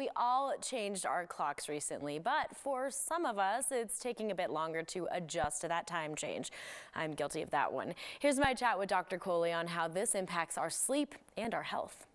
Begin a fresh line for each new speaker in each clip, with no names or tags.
we all changed our clocks recently, but for some of us, it's taking a bit longer to adjust to that time change. I'm guilty of that one. Here's my chat with Dr. Kohli on how this impacts our sleep and our health.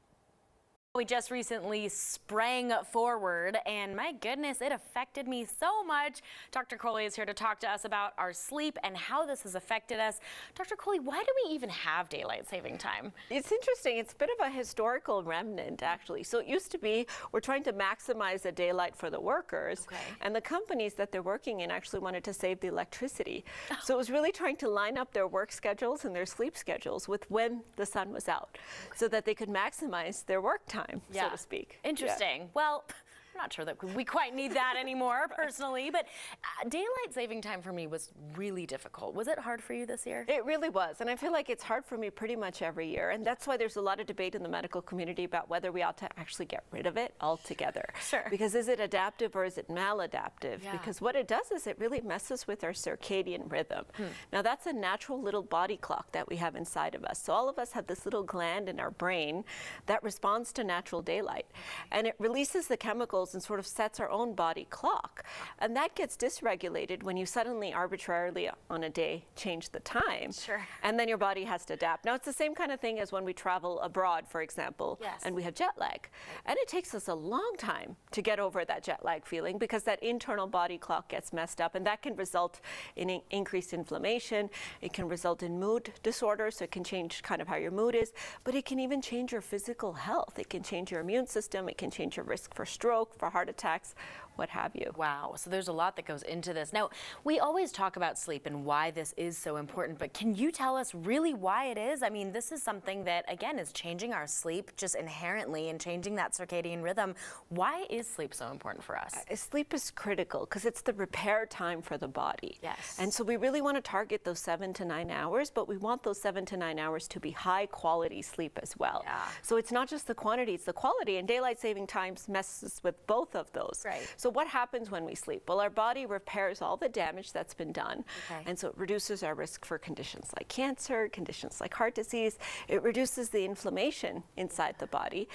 We just recently sprang forward, and my goodness, it affected me so much. Dr. Kohli is here to talk to us about our sleep and how this has affected us. Dr. Kohli, why do we even have daylight saving time?
It's interesting. It's a bit of a historical remnant, actually. So it used to be we're trying to maximize the daylight for the workers, and the companies that they're working in actually wanted to save the electricity. So it was really trying to line up their work schedules and their sleep schedules with when the sun was out so that they could maximize their work time. So to speak.
Interesting. Well, I'm not sure that we quite need that anymore personally, but daylight saving time for me was really difficult. Was it hard for you this year?
It really was, and I feel like it's hard for me pretty much every year, and that's why there's a lot of debate in the medical community about whether we ought to actually get rid of it altogether.
Sure.
Because is it adaptive or is it maladaptive? Because what it does is it really messes with our circadian rhythm. Now that's a natural little body clock that we have inside of us. So all of us have this little gland in our brain that responds to natural daylight, and it releases the chemicals and sort of sets our own body clock. And that gets dysregulated when you suddenly arbitrarily on a day change the time.
Sure.
And then your body has to adapt. Now it's the same kind of thing as when we travel abroad, for example, and we have jet lag. And it takes us a long time to get over that jet lag feeling because that internal body clock gets messed up, and that can result in increased inflammation. It can result in mood disorders, so it can change kind of how your mood is, but it can even change your physical health. It can change your immune system. It can change your risk for stroke, for heart attacks, what have you.
Wow, so there's a lot that goes into this. Now, we always talk about sleep and why this is so important, but can you tell us really why it is? I mean, this is something that, again, is changing our sleep just inherently and changing that circadian rhythm. Why is sleep so important for us?
Sleep is critical because it's the repair time for the body.
Yes.
And so we really want to target those 7 to 9 hours, but we want those 7 to 9 hours to be high quality sleep as well. So it's not just the quantity, it's the quality, and daylight saving times messes with both of those. So what happens when we sleep? Well, our body repairs all the damage that's been done, and so it reduces our risk for conditions like cancer, conditions like heart disease. It reduces the inflammation inside the body.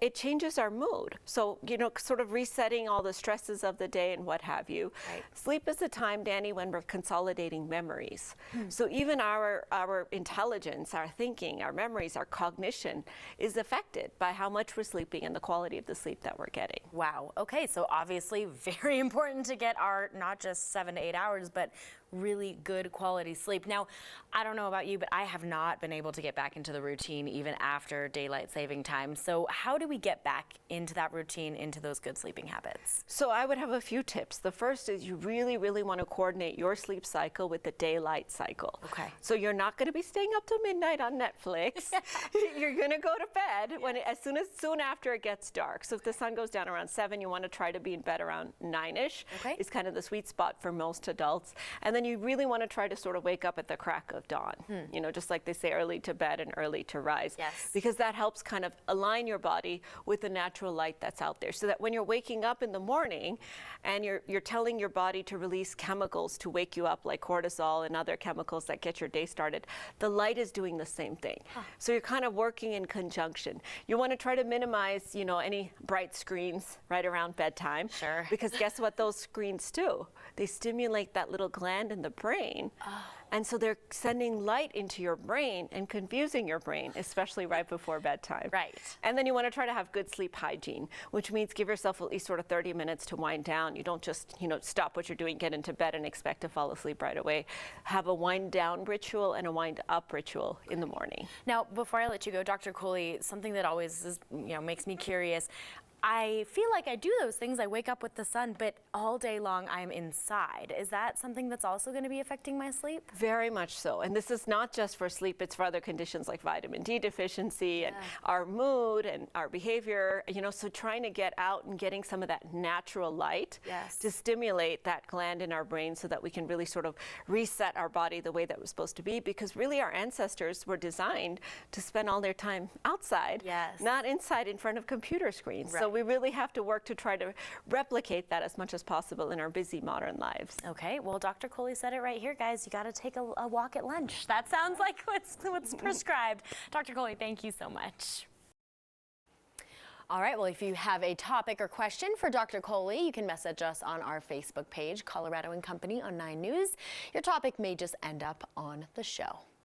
It changes our mood. So, you know, sort of resetting all the stresses of the day and what have you. Sleep is the time, Danny, when we're consolidating memories. So even our intelligence, our thinking, our memories, our cognition is affected by how much we're sleeping and the quality of the sleep that we're getting.
Wow. Okay, so obviously very important to get our not just 7 to 8 hours, but really good quality sleep. Now, I don't know about you, but I have not been able to get back into the routine even after daylight saving time. So how do we get back into that routine, into those good sleeping habits?
So I would have a few tips. The first is you really, really want to coordinate your sleep cycle with the daylight cycle. So you're not going to be staying up till midnight on Netflix. You're going to go to bed when soon after it gets dark. So if the sun goes down around 7, you want to try to be in bed around 9-ish. Is kind of the sweet spot for most adults. And then you really want to try to sort of wake up at the crack of dawn. You know, just like they say, early to bed and early to rise. Because that helps kind of align your body with the natural light that's out there, so that when you're waking up in the morning and you're telling your body to release chemicals to wake you up, like cortisol and other chemicals that get your day started, the light is doing the same thing. So you're kind of working in conjunction. You want to try to minimize, you know, any bright screens right around bedtime. Because guess what those screens do? They stimulate that little gland in the brain. And so they're sending light into your brain and confusing your brain, especially right before bedtime. And then you want to try to have good sleep hygiene, which means give yourself at least sort of 30 minutes to wind down. You don't just, you know, stop what you're doing, get into bed and expect to fall asleep right away. Have a wind down ritual and a wind up ritual in the morning.
Now, before I let you go, Dr. Kohli, something that always is, you know, makes me curious. I feel like I do those things. I wake up with the sun, but all day long I'm inside. Is that something that's also going to be affecting my sleep?
Very much so. And this is not just for sleep, it's for other conditions like vitamin D deficiency and our mood and our behavior. You know, so trying to get out and getting some of that natural light to stimulate that gland in our brain so that we can really sort of reset our body the way that was supposed to be, because really our ancestors were designed to spend all their time outside, not inside in front of computer screens. So we really have to work to try to replicate that as much as possible in our busy modern lives.
Okay, well, Dr. Kohli said it right here, guys. You got to take a walk at lunch. That sounds like what's prescribed. Dr. Kohli, thank you so much. All right, well, if you have a topic or question for Dr. Kohli, you can message us on our Facebook page, Colorado and Company on 9 News. Your topic may just end up on the show.